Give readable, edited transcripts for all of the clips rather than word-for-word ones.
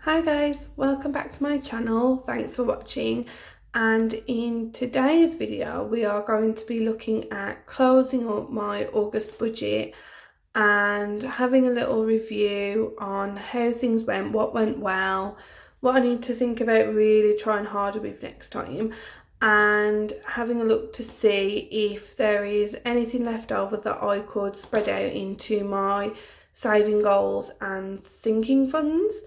Hi guys, welcome back to my channel. Thanks for watching, and in today's video we are going to be looking at closing up my August budget and having a little review on how things went, what went well, what I need to think about really trying harder with next time, and having a look to see if there is anything left over that I could spread out into my saving goals and sinking funds.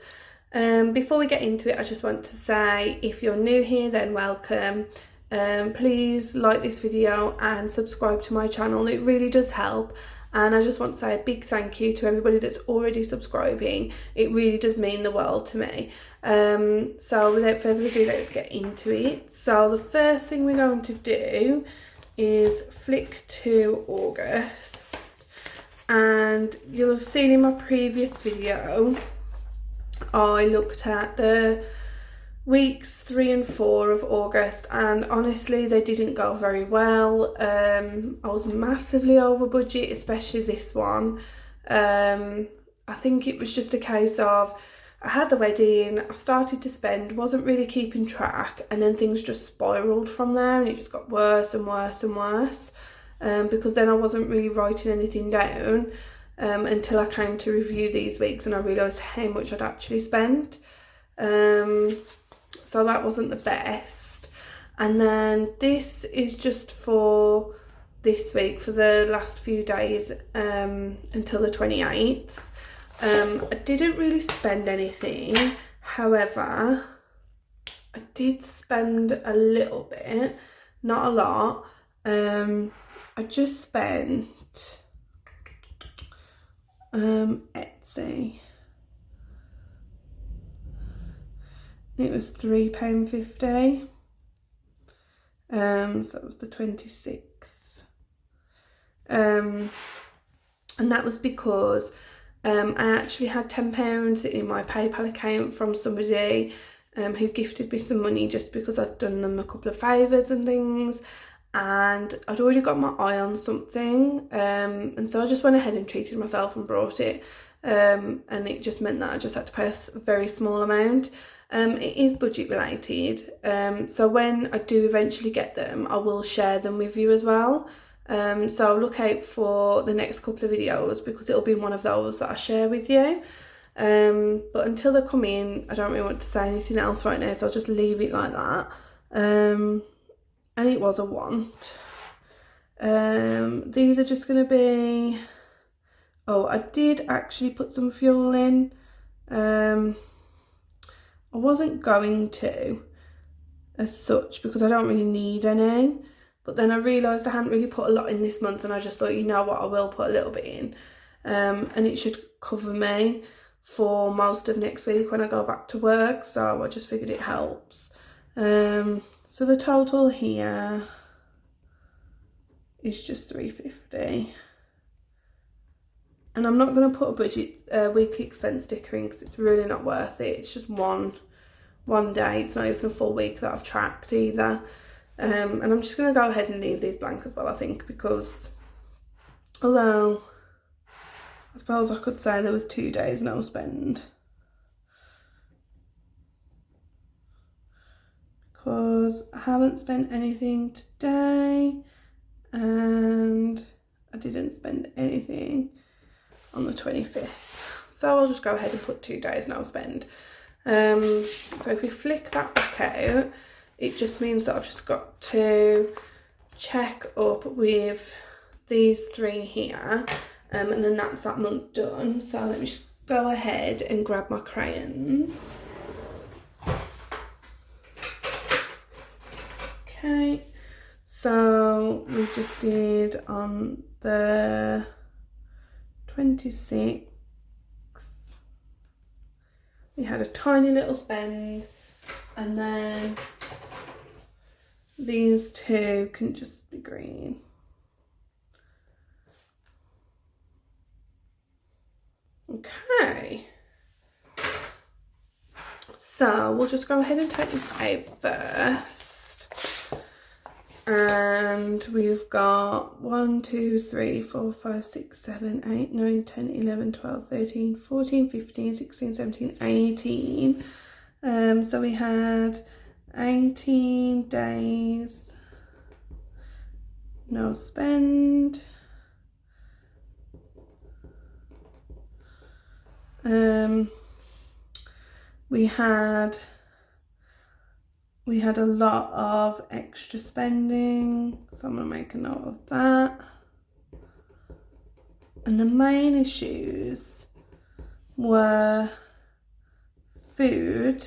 Before we get into it, I just want to say, if you're new here, then welcome. Please like this video and subscribe to my channel. It really does help, and I just want to say a big thank you to everybody that's already subscribing. It really does mean the world to me. So without further ado, let's get into it. So the first thing we're going to do is flick to August, and you'll have seen in my previous video I looked at the weeks 3 and 4 of August, and honestly they didn't go very well. I was massively over budget, especially this one. I think it was just a case of I had the wedding, I started to spend, wasn't really keeping track, and then things just spiraled from there, and it just got worse and worse and worse, because then I wasn't really writing anything down until I came to review these weeks, and I realised how much I'd actually spent. So that wasn't the best. And then this is just for this week, for the last few days until the 28th. I didn't really spend anything, however I did spend a little bit, not a lot. I just spent Etsy. It was £3.50. So that was the 26th. And that was because I actually had £10 in my PayPal account from somebody who gifted me some money just because I'd done them a couple of favours and things, and I'd already got my eye on something, and so I just went ahead and treated myself and brought it, and it just meant that I just had to pay a very small amount. It is budget related, so when I do eventually get them, I will share them with you as well. So look out for the next couple of videos, because it'll be one of those that I share with you. But until they come in, I don't really want to say anything else right now, so I'll just leave it like that. And it was a want. These are just going to be, oh, I did actually put some fuel in. I wasn't going to as such, because I don't really need any, but then I realised I hadn't really put a lot in this month, and I just thought, you know what, I will put a little bit in, and it should cover me for most of next week when I go back to work, so I just figured it helps. So the total here is just £3.50, and I'm not going to put a budget weekly expense sticker in, because it's really not worth it. It's just one day, it's not even a full week that I've tracked either. And I'm just going to go ahead and leave these blank as well, I think, because although I suppose I could say there was 2 days no spend, because I haven't spent anything today and I didn't spend anything on the 25th, so I'll just go ahead and put 2 days no spend. So if we flick that back out, it just means that I've just got to check up with these 3 here, and then that's that month done. So let me just go ahead and grab my crayons. Okay, so we just did on the 26th, we had a tiny little spend, and then these 2 can just be green. Okay, so we'll just go ahead and take this out first, and we've got 1, 2, 3, 4, 5, 6, 7, 8, 9, 10, 11, 12, 13, 14, 15, 16, 17, 18. So we had 18 days no spend. We had a lot of extra spending, so I'm going to make a note of that. And the main issues were food,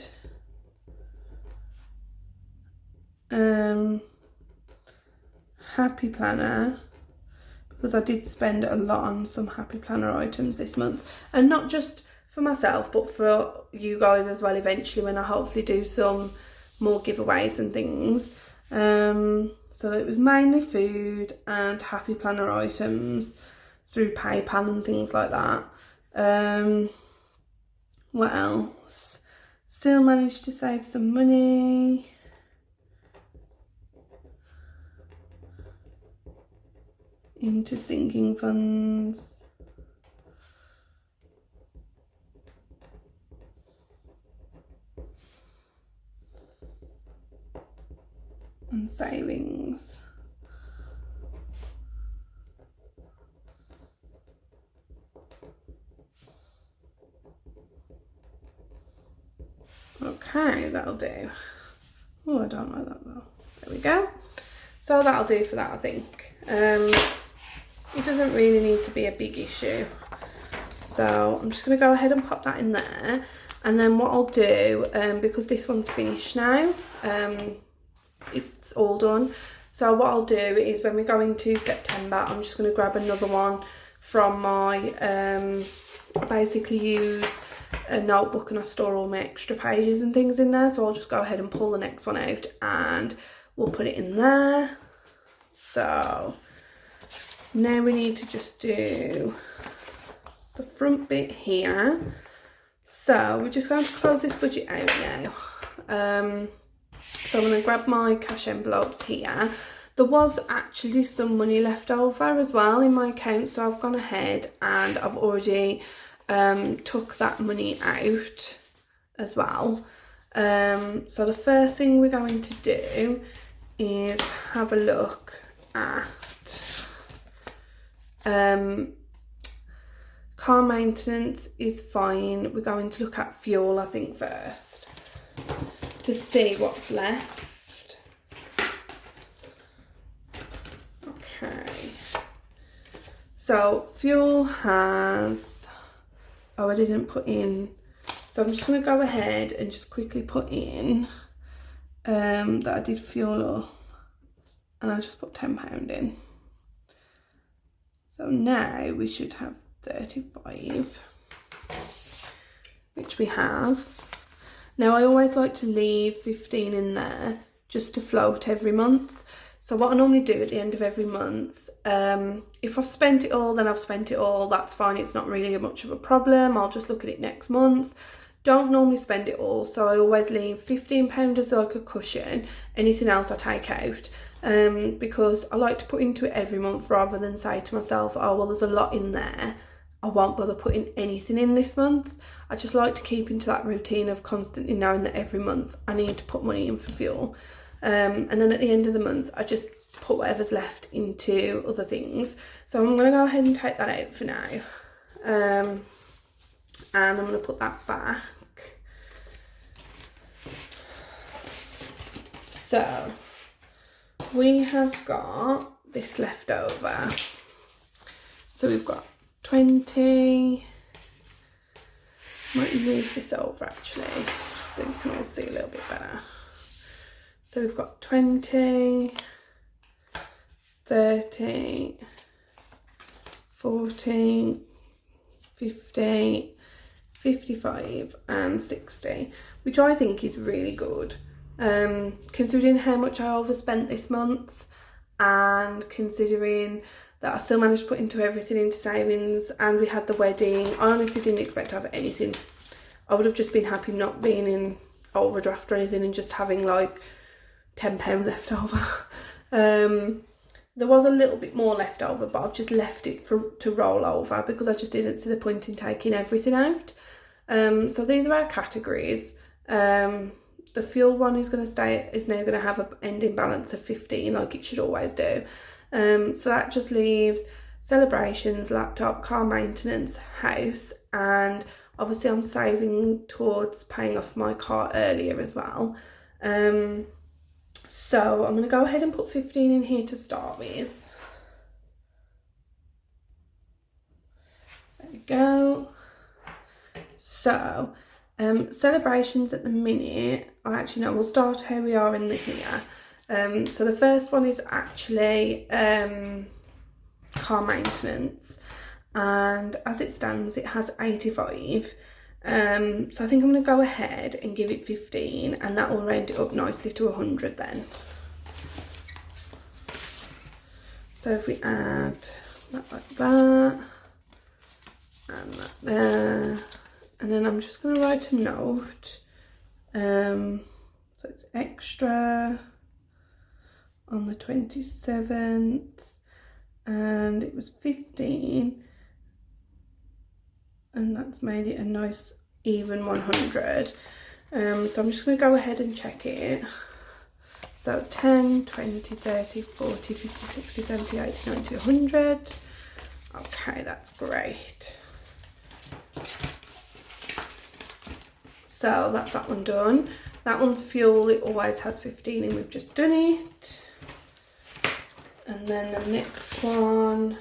Happy Planner, because I did spend a lot on some Happy Planner items this month, and not just for myself but for you guys as well eventually when I hopefully do some more giveaways and things. So it was mainly food and Happy Planner items through PayPal and things like that. What else? Still managed to save some money. Into sinking funds. And savings. Okay, that'll do. Oh, I don't like that though. There we go. So that'll do for that, I think. It doesn't really need to be a big issue. So I'm just going to go ahead and pop that in there. And then what I'll do, because this one's finished now, it's all done. So what I'll do is when we go into September, I'm just going to grab another one from my, I basically use a notebook and I store all my extra pages and things in there. So I'll just go ahead and pull the next one out and we'll put it in there. So now we need to just do the front bit here. So we're just going to close this budget out now. So I'm going to grab my cash envelopes here. There was actually some money left over as well in my account, so I've gone ahead and I've already took that money out as well. So the first thing we're going to do is have a look at car maintenance is fine. We're going to look at fuel, I think, first to see what's left. Okay, so fuel has, oh, I didn't put in, so I'm just going to go ahead and just quickly put in that I did fuel up, and I just put £10 in. So now we should have 35, which we have. Now I always like to leave 15 in there just to float every month. So what I normally do at the end of every month, if I've spent it all, then I've spent it all, that's fine, it's not really much of a problem. I'll just look at it next month. Don't normally spend it all, so I always leave £15 as like a cushion. Anything else I take out, because I like to put into it every month rather than say to myself, oh well, there's a lot in there, I won't bother putting anything in this month. I just like to keep into that routine of constantly knowing that every month I need to put money in for fuel. And then at the end of the month, I just put whatever's left into other things. So I'm going to go ahead and take that out for now. And I'm going to put that back. So we have got this left over. So we've got 20. Might move this over actually, just so you can all see a little bit better. So we've got 20, 30, 40, 50, 55 and 60, which I think is really good, considering how much I overspent this month and considering that I still managed to put into everything into savings, and we had the wedding. I honestly didn't expect to have anything. I would have just been happy not being in overdraft or anything and just having like £10 left over. There was a little bit more left over, but I've just left it to roll over because I just didn't see the point in taking everything out. So these are our categories. The fuel one is now going to have an ending balance of 15, like it should always do. So that just leaves celebrations, laptop, car maintenance, house, and obviously I'm saving towards paying off my car earlier as well. So I'm going to go ahead and put 15 in here to start with. There we go. So celebrations at the minute, we'll start how we are in the here. So the first one is actually car maintenance, and as it stands it has 85. So I think I'm going to go ahead and give it 15, and that will round it up nicely to 100 then. So if we add that like that, and that there, and then I'm just going to write a note. So it's extra on the 27th, and it was 15. And that's made it a nice even 100. So I'm just going to go ahead and check it. So 10, 20, 30, 40, 50, 60, 70, 80, 90, 100. Okay, that's great. So that's that one done. That one's fuel, it always has 15 and we've just done it. And then the next one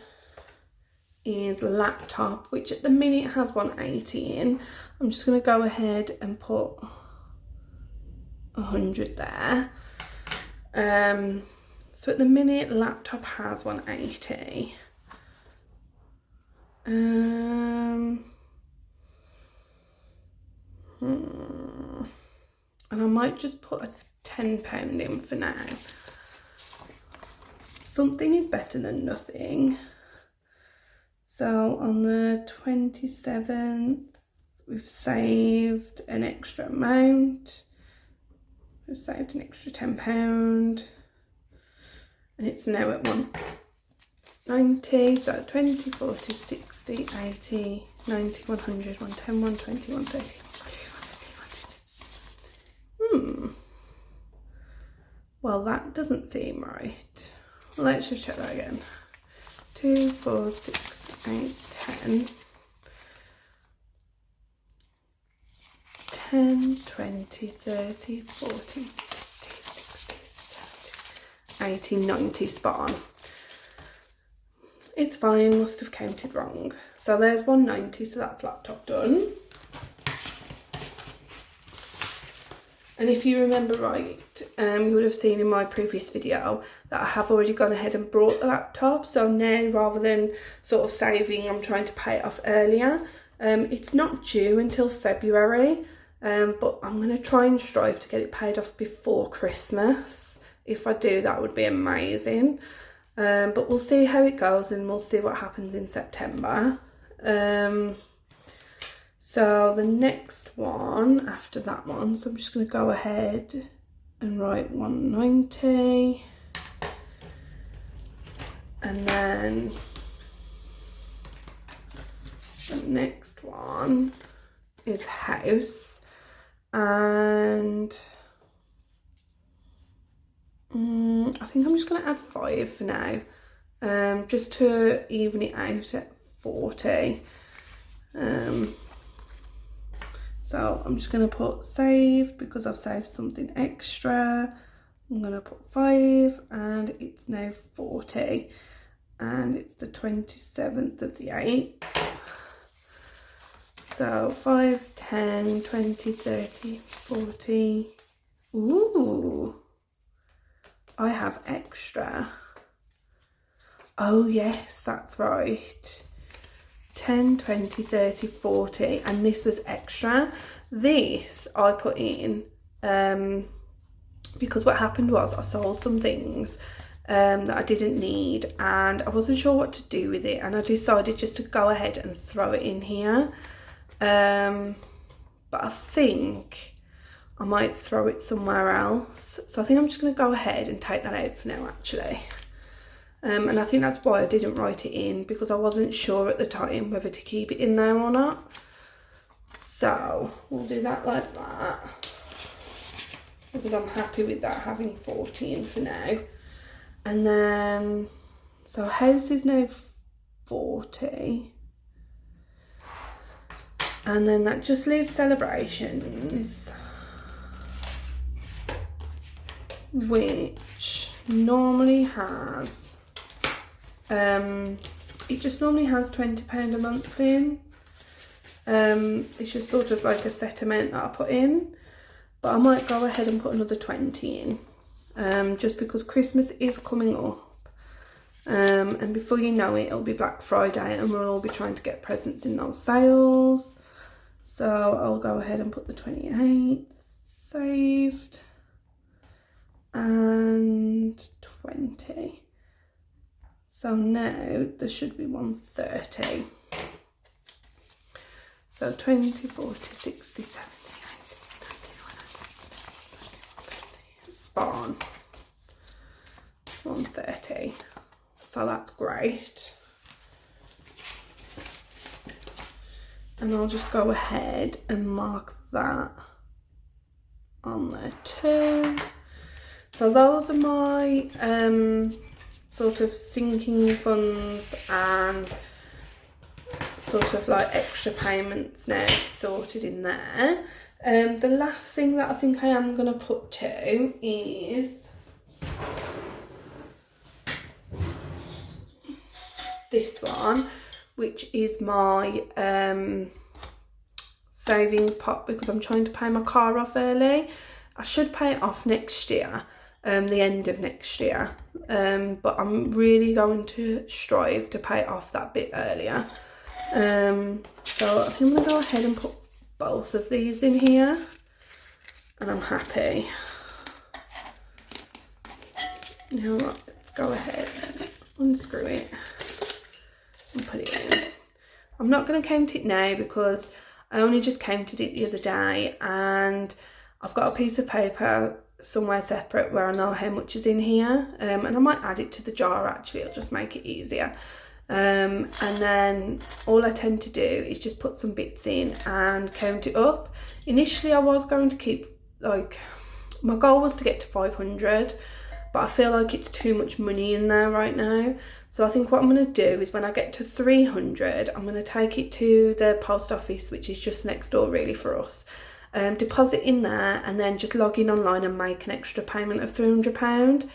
is laptop, which at the minute has 180 in. I'm just going to go ahead and put 100 there. So at the minute laptop has 180. And I might just put a £10 in for now. Something is better than nothing. So on the 27th, we've saved an extra amount. We've saved an extra £10, and it's now at 190. So 20, 40, 60, 80, 90, 100, 110, 120, 130, 130. Well, that doesn't seem right. Let's just check that again. 2, 4, 6, 8, 10. 10, 20, 30, 40, 50, 60, 70, 80, 90, spot on. It's fine, must have counted wrong. So there's 190, so that's laptop done. And if you remember right, you would have seen in my previous video that I have already gone ahead and brought the laptop. So now, rather than sort of saving, I'm trying to pay it off earlier. It's not due until February, but I'm going to try and strive to get it paid off before Christmas. If I do, that would be amazing. But we'll see how it goes, and we'll see what happens in September. So the next one after that one, so I'm just going to go ahead and write 190, and then the next one is house, and I think I'm just going to add 5 for now, just to even it out at 40. So I'm just going to put save because I've saved something extra. I'm going to put 5, and it's now 40, and it's the 27th of the 8th. So 5, 10, 20, 30, 40. Ooh, I have extra. Oh yes, that's right. 10, 20, 30, 40, and this was extra. This I put in because what happened was I sold some things that I didn't need, and I wasn't sure what to do with it, and I decided just to go ahead and throw it in here. But I think I might throw it somewhere else. So I think I'm just going to go ahead and take that out for now, actually. And I think that's why I didn't write it in, because I wasn't sure at the time whether to keep it in there or not. So we'll do that like that, because I'm happy with that having 14 for now. And then, so house is now 40. And then that just leaves celebrations, which normally has, it just normally has £20 a month in. It's just sort of like a set amount that I put in, but I might go ahead and put another 20 in, just because Christmas is coming up, and before you know it, it'll be Black Friday and we'll all be trying to get presents in those sales. So I'll go ahead and put the 28 saved and 20. So now there should be 130. So 20, 40, 60, 70, 80, spot on. 130. So that's great. And I'll just go ahead and mark that on there too. So those are my sort of sinking funds and sort of like extra payments now sorted in there. The last thing that I think I am going to put to is this one, which is my savings pot, because I'm trying to pay my car off early. I should pay it off next year, the end of next year, but I'm really going to strive to pay it off that bit earlier. So I think I'm going to go ahead and put both of these in here, and I'm happy. You know what, let's go ahead and unscrew it and put it in. I'm not going to count it now because I only just counted it the other day, and I've got a piece of paper somewhere separate where I know how much is in here, and I might add it to the jar actually, it'll just make it easier. And then all I tend to do is just put some bits in and count it up. Initially I was going to keep, like, my goal was to get to 500, but I feel like it's too much money in there right now. So I think what I'm going to do is when I get to 300, I'm going to take it to the post office, which is just next door really for us. Deposit in there and then just log in online and make an extra payment of £300.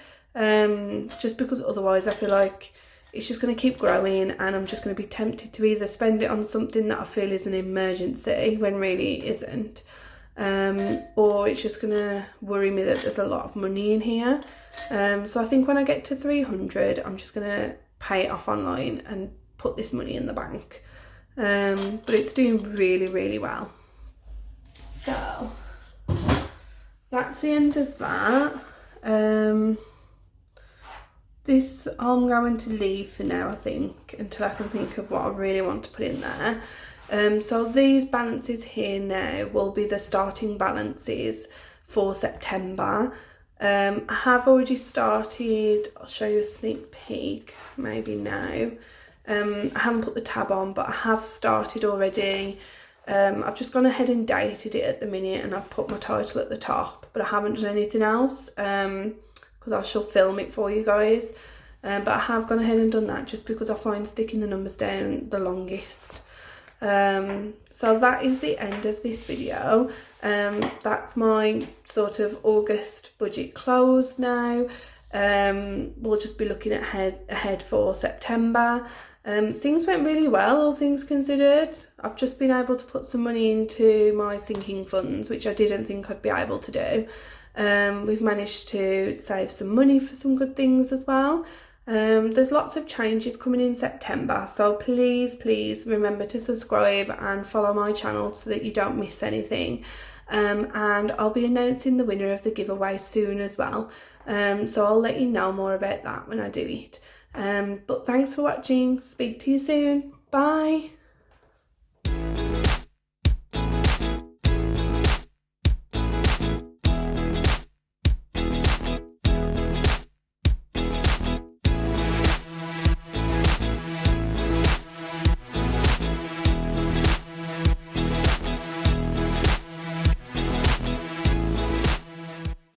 Just because otherwise I feel like it's just going to keep growing, and I'm just going to be tempted to either spend it on something that I feel is an emergency when really it isn't, or it's just going to worry me that there's a lot of money in here. So I think when I get to 300, I'm just going to pay it off online and put this money in the bank. But it's doing really, really well. So that's the end of that. This I'm going to leave for now, I think, until I can think of what I really want to put in there. So these balances here now will be the starting balances for September. I have already started, I'll show you a sneak peek maybe now. I haven't put the tab on, but I have started already. I've just gone ahead and dated it at the minute, and I've put my title at the top, but I haven't done anything else because I shall film it for you guys. But I have gone ahead and done that just because I find sticking the numbers down the longest. So that is the end of this video. That's my sort of August budget closed now. We'll just be looking ahead for September. Things went really well, all things considered. I've just been able to put some money into my sinking funds, which I didn't think I'd be able to do. We've managed to save some money for some good things as well. There's lots of changes coming in September, so please remember to subscribe and follow my channel so that you don't miss anything. And I'll be announcing the winner of the giveaway soon as well. So I'll let you know more about that when I do it. But thanks for watching. Speak to you soon. Bye.